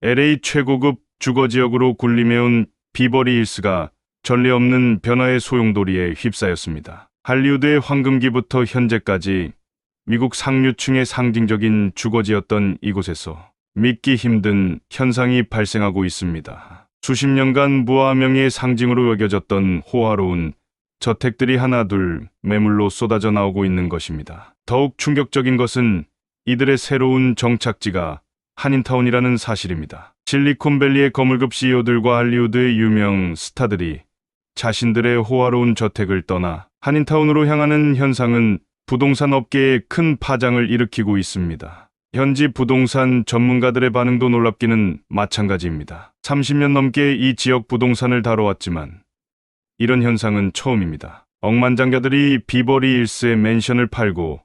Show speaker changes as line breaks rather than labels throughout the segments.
LA 최고급 주거지역으로 군림해온 비버리 힐스가 전례 없는 변화의 소용돌이에 휩싸였습니다. 할리우드의 황금기부터 현재까지 미국 상류층의 상징적인 주거지였던 이곳에서 믿기 힘든 현상이 발생하고 있습니다. 수십 년간 부와 명예의 상징으로 여겨졌던 호화로운 저택들이 하나둘 매물로 쏟아져 나오고 있는 것입니다. 더욱 충격적인 것은 이들의 새로운 정착지가 한인타운이라는 사실입니다. 실리콘밸리의 거물급 CEO들과 할리우드의 유명 스타들이 자신들의 호화로운 저택을 떠나 한인타운으로 향하는 현상은 부동산 업계에 큰 파장을 일으키고 있습니다. 현지 부동산 전문가들의 반응도 놀랍기는 마찬가지입니다. 30년 넘게 이 지역 부동산을 다뤄왔지만 이런 현상은 처음입니다. 억만장자들이 비버리 힐스의 맨션을 팔고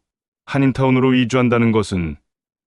한인타운으로 이주한다는 것은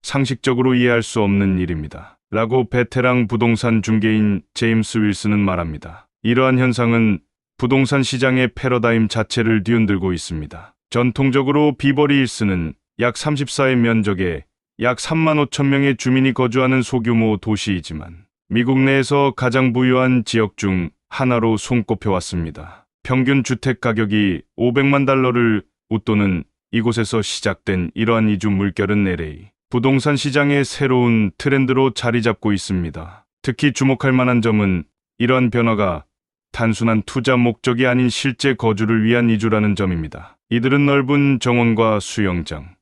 상식적으로 이해할 수 없는 일입니다. 라고 베테랑 부동산 중개인 제임스 윌슨은 말합니다. 이러한 현상은 부동산 시장의 패러다임 자체를 뒤흔들고 있습니다. 전통적으로 비버리 힐스는 약 34의 면적에 약 3만 5천 명의 주민이 거주하는 소규모 도시이지만 미국 내에서 가장 부유한 지역 중 하나로 손꼽혀왔습니다. 평균 주택 가격이 500만 달러를 웃도는 이곳에서 시작된 이러한 이주 물결은 LA 부동산 시장의 새로운 트렌드로 자리 잡고 있습니다. 특히 주목할 만한 점은 이러한 변화가 단순한 투자 목적이 아닌 실제 거주를 위한 이주라는 점입니다. 이들은 넓은 정원과 수영장,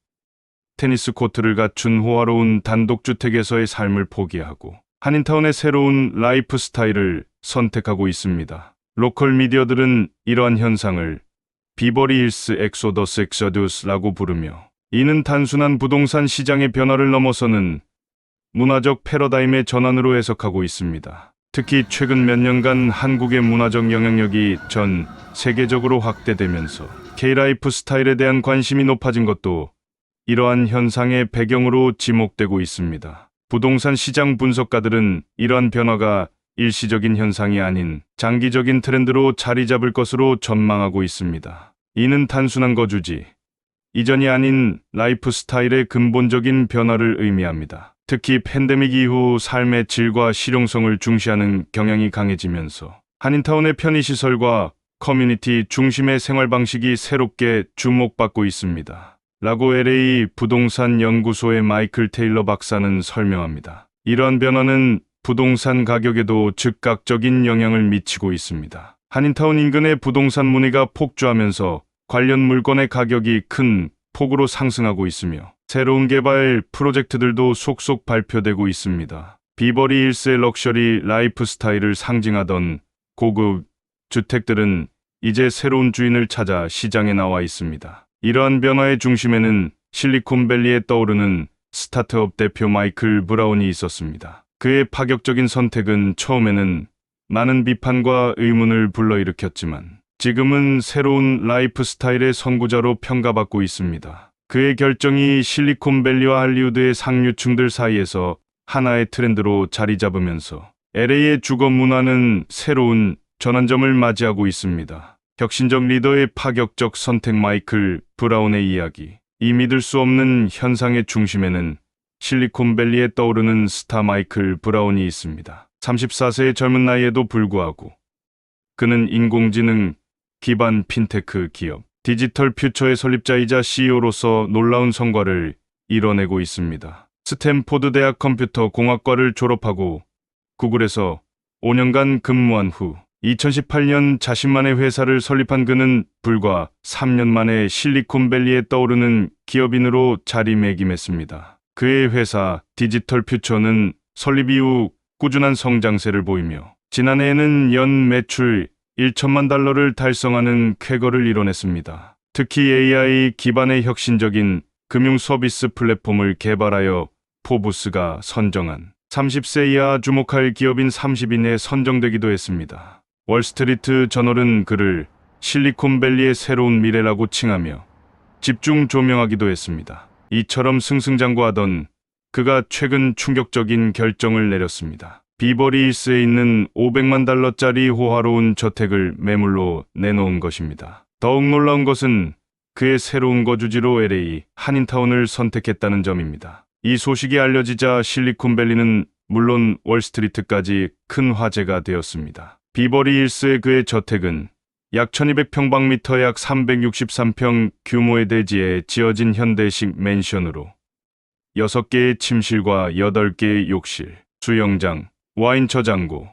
테니스 코트를 갖춘 호화로운 단독주택에서의 삶을 포기하고 한인타운의 새로운 라이프 스타일을 선택하고 있습니다. 로컬 미디어들은 이러한 현상을 비버리 힐스 엑소더스라고 부르며 이는 단순한 부동산 시장의 변화를 넘어서는 문화적 패러다임의 전환으로 해석하고 있습니다. 특히 최근 몇 년간 한국의 문화적 영향력이 전 세계적으로 확대되면서 K-라이프 스타일에 대한 관심이 높아진 것도 이러한 현상의 배경으로 지목되고 있습니다. 부동산 시장 분석가들은 이러한 변화가 일시적인 현상이 아닌 장기적인 트렌드로 자리 잡을 것으로 전망하고 있습니다. 이는 단순한 거주지, 이전이 아닌 라이프 스타일의 근본적인 변화를 의미합니다. 특히 팬데믹 이후 삶의 질과 실용성을 중시하는 경향이 강해지면서 한인타운의 편의시설과 커뮤니티 중심의 생활 방식이 새롭게 주목받고 있습니다. 라고 LA 부동산 연구소의 마이클 테일러 박사는 설명합니다. 이러한 변화는 부동산 가격에도 즉각적인 영향을 미치고 있습니다. 한인타운 인근의 부동산 문의가 폭주하면서 관련 물건의 가격이 큰 폭으로 상승하고 있으며 새로운 개발 프로젝트들도 속속 발표되고 있습니다. 비버리 힐스의 럭셔리 라이프 스타일을 상징하던 고급 주택들은 이제 새로운 주인을 찾아 시장에 나와 있습니다. 이러한 변화의 중심에는 실리콘밸리에 떠오르는 스타트업 대표 마이클 브라운이 있었습니다. 그의 파격적인 선택은 처음에는 많은 비판과 의문을 불러일으켰지만 지금은 새로운 라이프 스타일의 선구자로 평가받고 있습니다. 그의 결정이 실리콘밸리와 할리우드의 상류층들 사이에서 하나의 트렌드로 자리 잡으면서 LA의 주거 문화는 새로운 전환점을 맞이하고 있습니다. 혁신적 리더의 파격적 선택 마이클 브라운의 이야기. 이 믿을 수 없는 현상의 중심에는 실리콘밸리에 떠오르는 스타 마이클 브라운이 있습니다. 34세의 젊은 나이에도 불구하고 그는 인공지능 기반 핀테크 기업 디지털 퓨처의 설립자이자 CEO로서 놀라운 성과를 이뤄내고 있습니다. 스탠포드 대학 컴퓨터 공학과를 졸업하고 구글에서 5년간 근무한 후 2018년 자신만의 회사를 설립한 그는 불과 3년 만에 실리콘밸리에 떠오르는 기업인으로 자리매김했습니다. 그의 회사 디지털 퓨처는 설립 이후 꾸준한 성장세를 보이며 지난해에는 연 매출 1천만 달러를 달성하는 쾌거를 이뤄냈습니다. 특히 AI 기반의 혁신적인 금융 서비스 플랫폼을 개발하여 포브스가 선정한 30세 이하 주목할 기업인 30인에 선정되기도 했습니다. 월스트리트 저널은 그를 실리콘밸리의 새로운 미래라고 칭하며 집중 조명하기도 했습니다. 이처럼 승승장구하던 그가 최근 충격적인 결정을 내렸습니다. 비버리 힐스에 있는 500만 달러짜리 호화로운 저택을 매물로 내놓은 것입니다. 더욱 놀라운 것은 그의 새로운 거주지로 LA 한인타운을 선택했다는 점입니다. 이 소식이 알려지자 실리콘밸리는 물론 월스트리트까지 큰 화제가 되었습니다. 비버리 힐스의 그의 저택은 약 1200평방미터 약 363평 규모의 대지에 지어진 현대식 맨션으로 6개의 침실과 8개의 욕실, 수영장, 와인 저장고,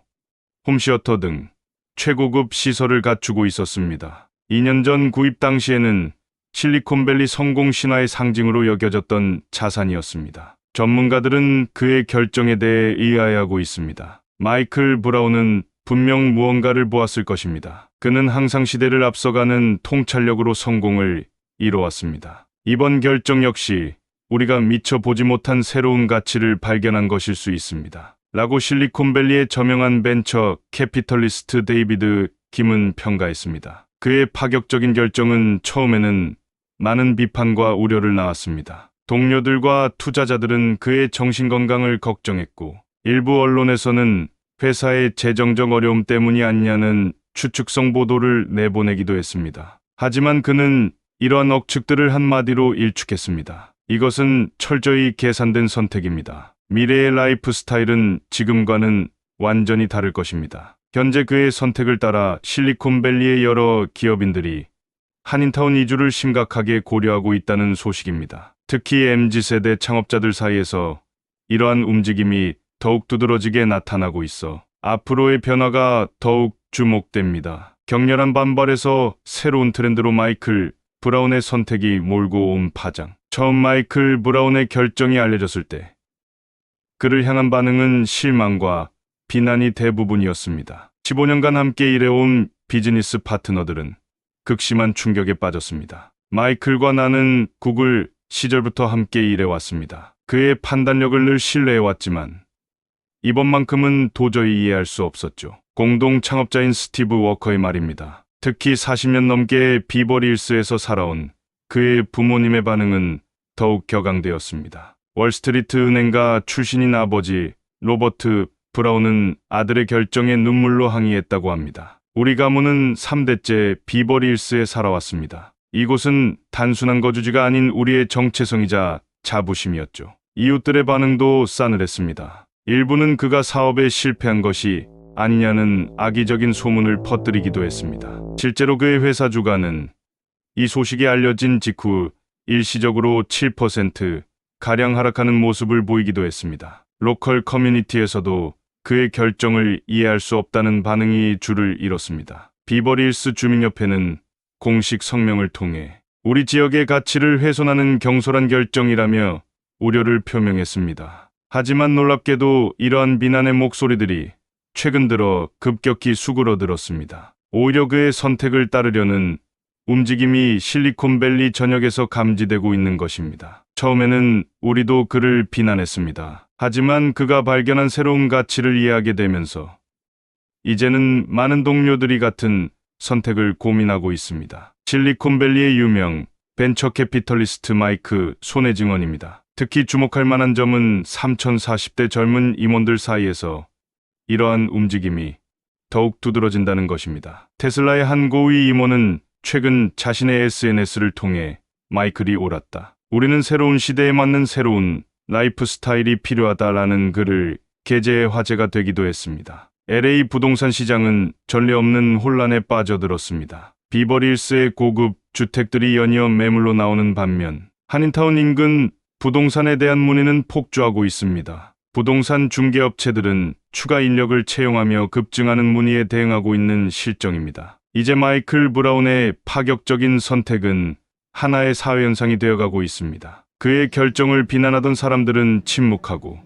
홈시어터 등 최고급 시설을 갖추고 있었습니다. 2년 전 구입 당시에는 실리콘밸리 성공 신화의 상징으로 여겨졌던 자산이었습니다. 전문가들은 그의 결정에 대해 의아해하고 있습니다. 마이클 브라운은 분명 무언가를 보았을 것입니다. 그는 항상 시대를 앞서가는 통찰력으로 성공을 이뤄왔습니다. 이번 결정 역시 우리가 미처 보지 못한 새로운 가치를 발견한 것일 수 있습니다. 라고 실리콘밸리의 저명한 벤처 캐피털리스트 데이비드 김은 평가했습니다. 그의 파격적인 결정은 처음에는 많은 비판과 우려를 낳았습니다. 동료들과 투자자들은 그의 정신건강을 걱정했고, 일부 언론에서는 회사의 재정적 어려움 때문이 아니냐는 추측성 보도를 내보내기도 했습니다. 하지만 그는 이러한 억측들을 한마디로 일축했습니다. 이것은 철저히 계산된 선택입니다. 미래의 라이프 스타일은 지금과는 완전히 다를 것입니다. 현재 그의 선택을 따라 실리콘밸리의 여러 기업인들이 한인타운 이주를 심각하게 고려하고 있다는 소식입니다. 특히 MZ세대 창업자들 사이에서 이러한 움직임이 더욱 두드러지게 나타나고 있어 앞으로의 변화가 더욱 주목됩니다. 격렬한 반발에서 새로운 트렌드로 마이클 브라운의 선택이 몰고 온 파장. 처음 마이클 브라운의 결정이 알려졌을 때 그를 향한 반응은 실망과 비난이 대부분이었습니다. 15년간 함께 일해온 비즈니스 파트너들은 극심한 충격에 빠졌습니다. 마이클과 나는 구글 시절부터 함께 일해왔습니다. 그의 판단력을 늘 신뢰해왔지만 이번만큼은 도저히 이해할 수 없었죠. 공동 창업자인 스티브 워커의 말입니다. 특히 40년 넘게 비버리 힐스에서 살아온 그의 부모님의 반응은 더욱 격앙되었습니다. 월스트리트 은행가 출신인 아버지 로버트 브라운은 아들의 결정에 눈물로 항의했다고 합니다. 우리 가문은 3대째 비버리 힐스에 살아왔습니다. 이곳은 단순한 거주지가 아닌 우리의 정체성이자 자부심이었죠. 이웃들의 반응도 싸늘했습니다. 일부는 그가 사업에 실패한 것이 아니냐는 악의적인 소문을 퍼뜨리기도 했습니다. 실제로 그의 회사 주가는 이 소식이 알려진 직후 일시적으로 7%가량 하락하는 모습을 보이기도 했습니다. 로컬 커뮤니티에서도 그의 결정을 이해할 수 없다는 반응이 줄을 이뤘습니다. 비버리 힐스 주민협회는 공식 성명을 통해 우리 지역의 가치를 훼손하는 경솔한 결정이라며 우려를 표명했습니다. 하지만 놀랍게도 이러한 비난의 목소리들이 최근 들어 급격히 수그러들었습니다. 오히려 그의 선택을 따르려는 움직임이 실리콘밸리 전역에서 감지되고 있는 것입니다. 처음에는 우리도 그를 비난했습니다. 하지만 그가 발견한 새로운 가치를 이해하게 되면서 이제는 많은 동료들이 같은 선택을 고민하고 있습니다. 실리콘밸리의 유명 벤처 캐피털리스트 마이크 손의 증언입니다. 특히 주목할 만한 점은 3040대 젊은 임원들 사이에서 이러한 움직임이 더욱 두드러진다는 것입니다. 테슬라의 한 고위 임원은 최근 자신의 SNS를 통해 마이클이 옳았다. 우리는 새로운 시대에 맞는 새로운 라이프 스타일이 필요하다라는 글을 게재해 화제가 되기도 했습니다. LA 부동산 시장은 전례 없는 혼란에 빠져들었습니다. 비버리 힐스의 고급 주택들이 연이어 매물로 나오는 반면 한인타운 인근 부동산에 대한 문의는 폭주하고 있습니다. 부동산 중개업체들은 추가 인력을 채용하며 급증하는 문의에 대응하고 있는 실정입니다. 이제 마이클 브라운의 파격적인 선택은 하나의 사회현상이 되어가고 있습니다. 그의 결정을 비난하던 사람들은 침묵하고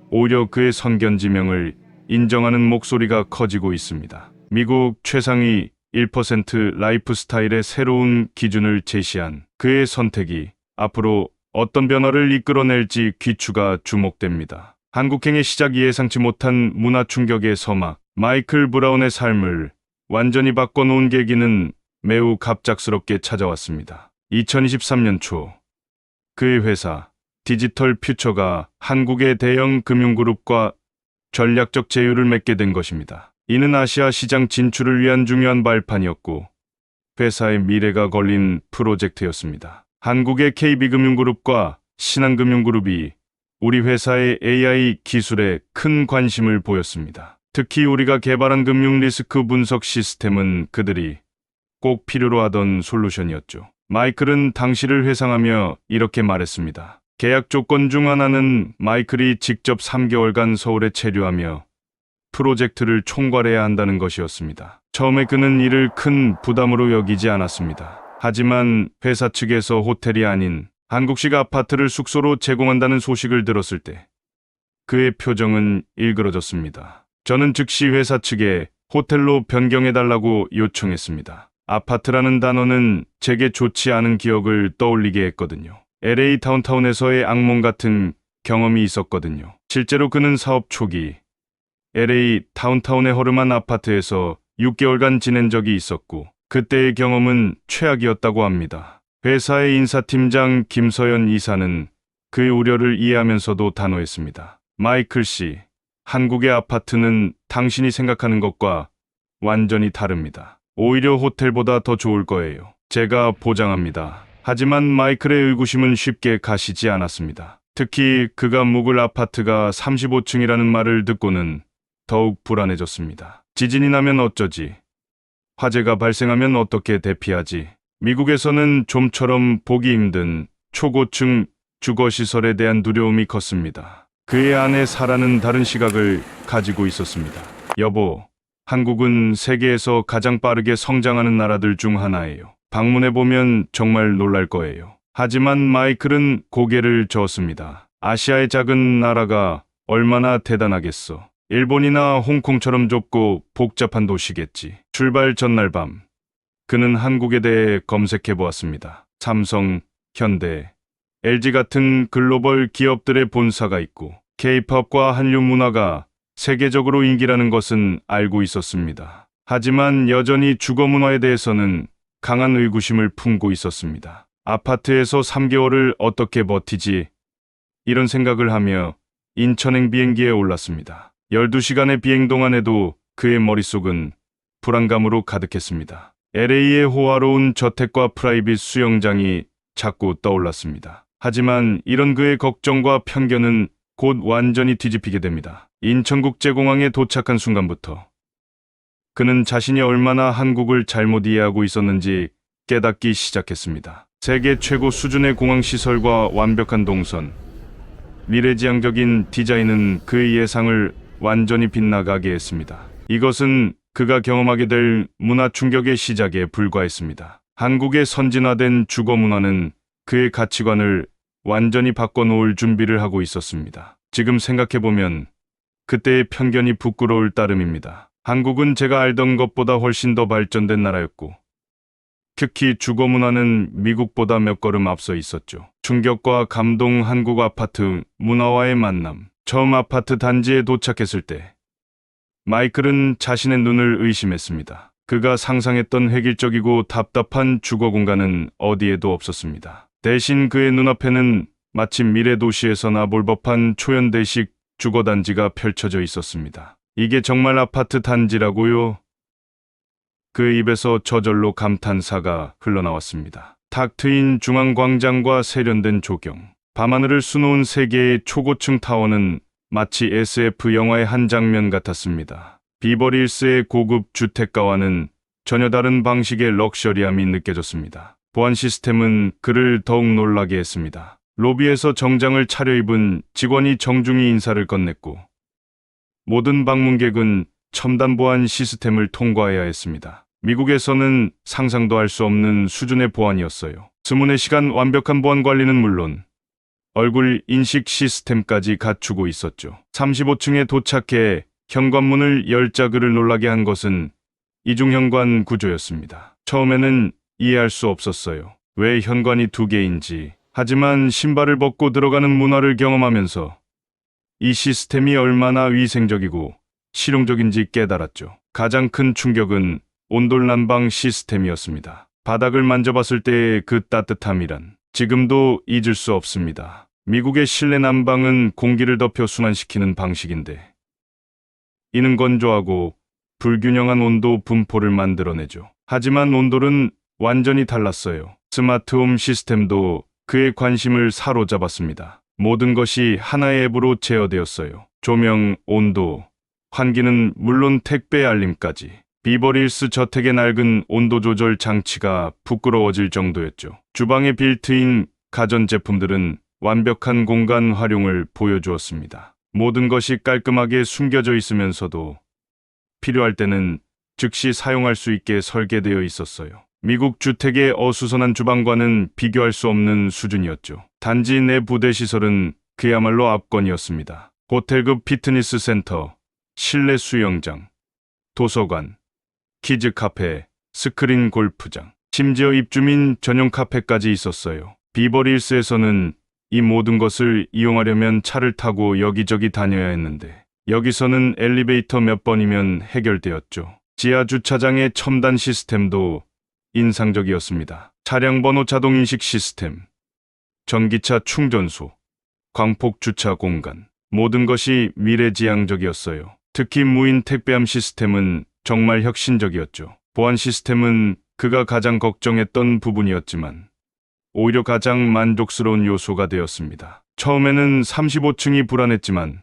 오히려 그의 선견지명을 인정하는 목소리가 커지고 있습니다. 미국 최상위 1% 라이프 스타일의 새로운 기준을 제시한 그의 선택이 앞으로 어떤 변화를 이끌어낼지 귀추가 주목됩니다. 한국행의 시작이 예상치 못한 문화 충격의 서막, 마이클 브라운의 삶을 완전히 바꿔놓은 계기는 매우 갑작스럽게 찾아왔습니다. 2023년 초 그의 회사 디지털 퓨처가 한국의 대형 금융그룹과 전략적 제휴를 맺게 된 것입니다. 이는 아시아 시장 진출을 위한 중요한 발판이었고 회사의 미래가 걸린 프로젝트였습니다. 한국의 KB금융그룹과 신한금융그룹이 우리 회사의 AI 기술에 큰 관심을 보였습니다. 특히 우리가 개발한 금융 리스크 분석 시스템은 그들이 꼭 필요로 하던 솔루션이었죠. 마이클은 당시를 회상하며 이렇게 말했습니다. 계약 조건 중 하나는 마이클이 직접 3개월간 서울에 체류하며 프로젝트를 총괄해야 한다는 것이었습니다. 처음에 그는 이를 큰 부담으로 여기지 않았습니다. 하지만 회사 측에서 호텔이 아닌 한국식 아파트를 숙소로 제공한다는 소식을 들었을 때 그의 표정은 일그러졌습니다. 저는 즉시 회사 측에 호텔로 변경해달라고 요청했습니다. 아파트라는 단어는 제게 좋지 않은 기억을 떠올리게 했거든요. LA 다운타운에서의 악몽 같은 경험이 있었거든요. 실제로 그는 사업 초기 LA 다운타운의 허름한 아파트에서 6개월간 지낸 적이 있었고 그때의 경험은 최악이었다고 합니다. 회사의 인사팀장 김서연 이사는 그의 우려를 이해하면서도 단호했습니다. 마이클 씨, 한국의 아파트는 당신이 생각하는 것과 완전히 다릅니다. 오히려 호텔보다 더 좋을 거예요. 제가 보장합니다. 하지만 마이클의 의구심은 쉽게 가시지 않았습니다. 특히 그가 묵을 아파트가 35층이라는 말을 듣고는 더욱 불안해졌습니다. 지진이 나면 어쩌지? 화재가 발생하면 어떻게 대피하지? 미국에서는 좀처럼 보기 힘든 초고층 주거시설에 대한 두려움이 컸습니다. 그의 아내 사라는 다른 시각을 가지고 있었습니다. 여보, 한국은 세계에서 가장 빠르게 성장하는 나라들 중 하나예요. 방문해보면 정말 놀랄 거예요. 하지만 마이클은 고개를 저었습니다. 아시아의 작은 나라가 얼마나 대단하겠어. 일본이나 홍콩처럼 좁고 복잡한 도시겠지. 출발 전날 밤, 그는 한국에 대해 검색해 보았습니다. 삼성, 현대, LG 같은 글로벌 기업들의 본사가 있고 K-팝과 한류 문화가 세계적으로 인기라는 것은 알고 있었습니다. 하지만 여전히 주거 문화에 대해서는 강한 의구심을 품고 있었습니다. 아파트에서 3개월을 어떻게 버티지? 이런 생각을 하며 인천행 비행기에 올랐습니다. 12시간의 비행 동안에도 그의 머릿속은 불안감으로 가득했습니다. LA의 호화로운 저택과 프라이빗 수영장이 자꾸 떠올랐습니다. 하지만 이런 그의 걱정과 편견은 곧 완전히 뒤집히게 됩니다. 인천국제공항에 도착한 순간부터 그는 자신이 얼마나 한국을 잘못 이해하고 있었는지 깨닫기 시작했습니다. 세계 최고 수준의 공항 시설과 완벽한 동선, 미래지향적인 디자인은 그의 예상을 완전히 빗나가게 했습니다. 이것은 그가 경험하게 될 문화 충격의 시작에 불과했습니다. 한국의 선진화된 주거 문화는 그의 가치관을 완전히 바꿔놓을 준비를 하고 있었습니다. 지금 생각해보면 그때의 편견이 부끄러울 따름입니다. 한국은 제가 알던 것보다 훨씬 더 발전된 나라였고 특히 주거 문화는 미국보다 몇 걸음 앞서 있었죠. 충격과 감동. 한국 아파트 문화와의 만남. 처음 아파트 단지에 도착했을 때 마이클은 자신의 눈을 의심했습니다. 그가 상상했던 획일적이고 답답한 주거 공간은 어디에도 없었습니다. 대신 그의 눈앞에는 마치 미래 도시에서나 볼 법한 초현대식 주거단지가 펼쳐져 있었습니다. 이게 정말 아파트 단지라고요? 그 입에서 저절로 감탄사가 흘러나왔습니다. 탁 트인 중앙광장과 세련된 조경, 밤하늘을 수놓은 세 개의 초고층 타워는 마치 SF 영화의 한 장면 같았습니다. 비버리힐스의 고급 주택가와는 전혀 다른 방식의 럭셔리함이 느껴졌습니다. 보안 시스템은 그를 더욱 놀라게 했습니다. 로비에서 정장을 차려입은 직원이 정중히 인사를 건넸고 모든 방문객은 첨단 보안 시스템을 통과해야 했습니다. 미국에서는 상상도 할 수 없는 수준의 보안이었어요. 24시간 완벽한 보안 관리는 물론 얼굴 인식 시스템까지 갖추고 있었죠. 35층에 도착해 현관문을 열자 그를 놀라게 한 것은 이중현관 구조였습니다. 처음에는 이해할 수 없었어요. 왜 현관이 2개인지. 하지만 신발을 벗고 들어가는 문화를 경험하면서 이 시스템이 얼마나 위생적이고 실용적인지 깨달았죠. 가장 큰 충격은 온돌 난방 시스템이었습니다. 바닥을 만져봤을 때의 그 따뜻함이란 지금도 잊을 수 없습니다. 미국의 실내 난방은 공기를 덮여 순환시키는 방식인데 이는 건조하고 불균형한 온도 분포를 만들어내죠. 하지만 온돌은 완전히 달랐어요. 스마트홈 시스템도 그의 관심을 사로잡았습니다. 모든 것이 하나의 앱으로 제어되었어요. 조명, 온도, 환기는 물론 택배 알림까지. 비버리힐스 저택의 낡은 온도 조절 장치가 부끄러워질 정도였죠. 주방의 빌트인 가전제품들은 완벽한 공간 활용을 보여주었습니다. 모든 것이 깔끔하게 숨겨져 있으면서도 필요할 때는 즉시 사용할 수 있게 설계되어 있었어요. 미국 주택의 어수선한 주방과는 비교할 수 없는 수준이었죠. 단지 내 부대 시설은 그야말로 압권이었습니다. 호텔급 피트니스 센터, 실내 수영장, 도서관, 키즈 카페, 스크린 골프장, 심지어 입주민 전용 카페까지 있었어요. 비버리힐스에서는 이 모든 것을 이용하려면 차를 타고 여기저기 다녀야 했는데 여기서는 엘리베이터 몇 번이면 해결되었죠. 지하 주차장의 첨단 시스템도 인상적이었습니다. 차량 번호 자동 인식 시스템, 전기차 충전소, 광폭 주차 공간, 모든 것이 미래지향적이었어요. 특히 무인 택배함 시스템은 정말 혁신적이었죠. 보안 시스템은 그가 가장 걱정했던 부분이었지만 오히려 가장 만족스러운 요소가 되었습니다. 처음에는 35층이 불안했지만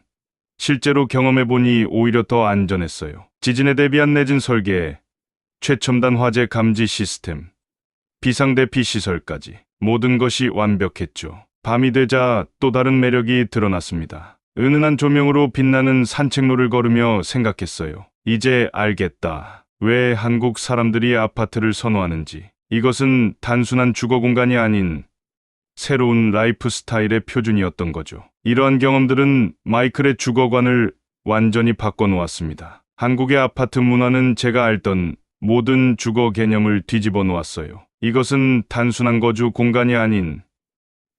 실제로 경험해보니 오히려 더 안전했어요. 지진에 대비한 내진 설계, 최첨단 화재 감지 시스템, 비상대피 시설까지 모든 것이 완벽했죠. 밤이 되자 또 다른 매력이 드러났습니다. 은은한 조명으로 빛나는 산책로를 걸으며 생각했어요. 이제 알겠다. 왜 한국 사람들이 아파트를 선호하는지. 이것은 단순한 주거 공간이 아닌 새로운 라이프 스타일의 표준이었던 거죠. 이러한 경험들은 마이클의 주거관을 완전히 바꿔놓았습니다. 한국의 아파트 문화는 제가 알던 모든 주거 개념을 뒤집어 놓았어요. 이것은 단순한 거주 공간이 아닌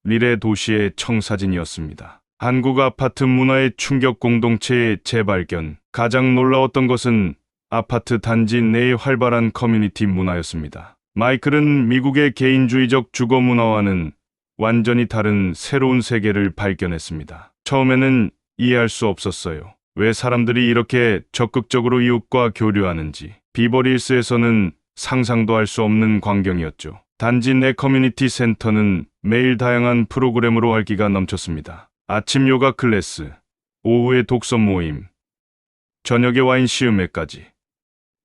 미래 도시의 청사진이었습니다. 한국 아파트 문화의 충격 공동체의 재발견. 가장 놀라웠던 것은 아파트 단지 내의 활발한 커뮤니티 문화였습니다. 마이클은 미국의 개인주의적 주거 문화와는 완전히 다른 새로운 세계를 발견했습니다. 처음에는 이해할 수 없었어요. 왜 사람들이 이렇게 적극적으로 이웃과 교류하는지. 비버리힐스에서는 상상도 할 수 없는 광경이었죠. 단지 내 커뮤니티 센터는 매일 다양한 프로그램으로 활기가 넘쳤습니다. 아침 요가 클래스, 오후의 독서 모임, 저녁의 와인 시음회까지.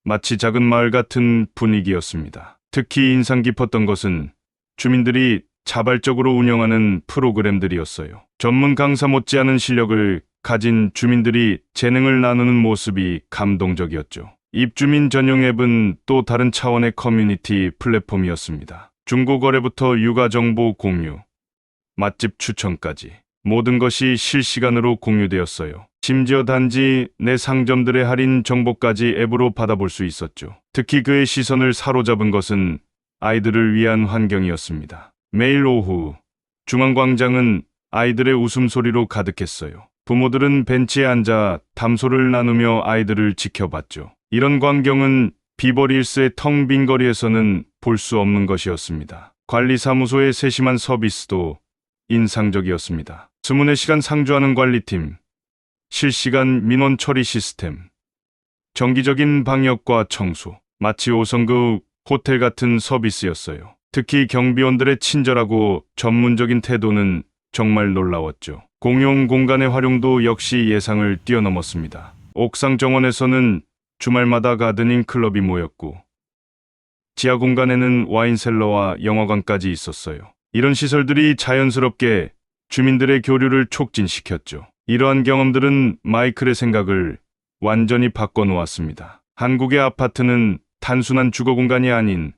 마치 작은 마을 같은 분위기였습니다. 특히 인상 깊었던 것은 주민들이 자발적으로 운영하는 프로그램들이었어요. 전문 강사 못지않은 실력을 가진 주민들이 재능을 나누는 모습이 감동적이었죠. 입주민 전용 앱은 또 다른 차원의 커뮤니티 플랫폼이었습니다. 중고거래부터 육아정보 공유, 맛집 추천까지 모든 것이 실시간으로 공유되었어요. 심지어 단지 내 상점들의 할인 정보까지 앱으로 받아볼 수 있었죠. 특히 그의 시선을 사로잡은 것은 아이들을 위한 환경이었습니다. 매일 오후 중앙광장은 아이들의 웃음소리로 가득했어요. 부모들은 벤치에 앉아 담소를 나누며 아이들을 지켜봤죠. 이런 광경은 비버리힐스의 텅 빈 거리에서는 볼 수 없는 것이었습니다. 관리사무소의 세심한 서비스도 인상적이었습니다. 24시간 상주하는 관리팀, 실시간 민원 처리 시스템, 정기적인 방역과 청소, 마치 5성급 호텔 같은 서비스였어요. 특히 경비원들의 친절하고 전문적인 태도는 정말 놀라웠죠. 공용 공간의 활용도 역시 예상을 뛰어넘었습니다. 옥상 정원에서는 주말마다 가드닝 클럽이 모였고 지하 공간에는 와인셀러와 영화관까지 있었어요. 이런 시설들이 자연스럽게 주민들의 교류를 촉진시켰죠. 이러한 경험들은 마이클의 생각을 완전히 바꿔놓았습니다. 한국의 아파트는 단순한 주거 공간이 아닌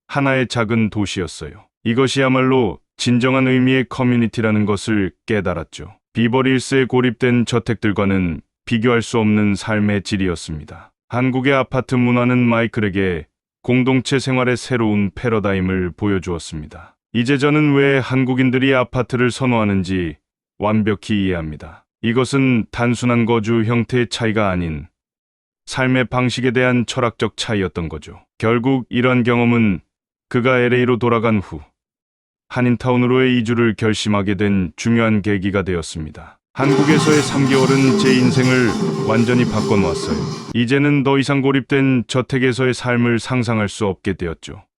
하나의 작은 도시였어요. 이것이야말로 진정한 의미의 커뮤니티라는 것을 깨달았죠. 비버리힐스에 고립된 저택들과는 비교할 수 없는 삶의 질이었습니다. 한국의 아파트 문화는 마이클에게 공동체 생활의 새로운 패러다임을 보여주었습니다. 이제 저는 왜 한국인들이 아파트를 선호하는지 완벽히 이해합니다. 이것은 단순한 거주 형태의 차이가 아닌 삶의 방식에 대한 철학적 차이였던 거죠. 결국 이런 경험은 그가 LA로 돌아간 후 한인타운으로의 이주를 결심하게 된 중요한 계기가 되었습니다. 한국에서의 3개월은 제 인생을 완전히 바꿔놓았어요. 이제는 더 이상 고립된 저택에서의 삶을 상상할 수 없게 되었죠.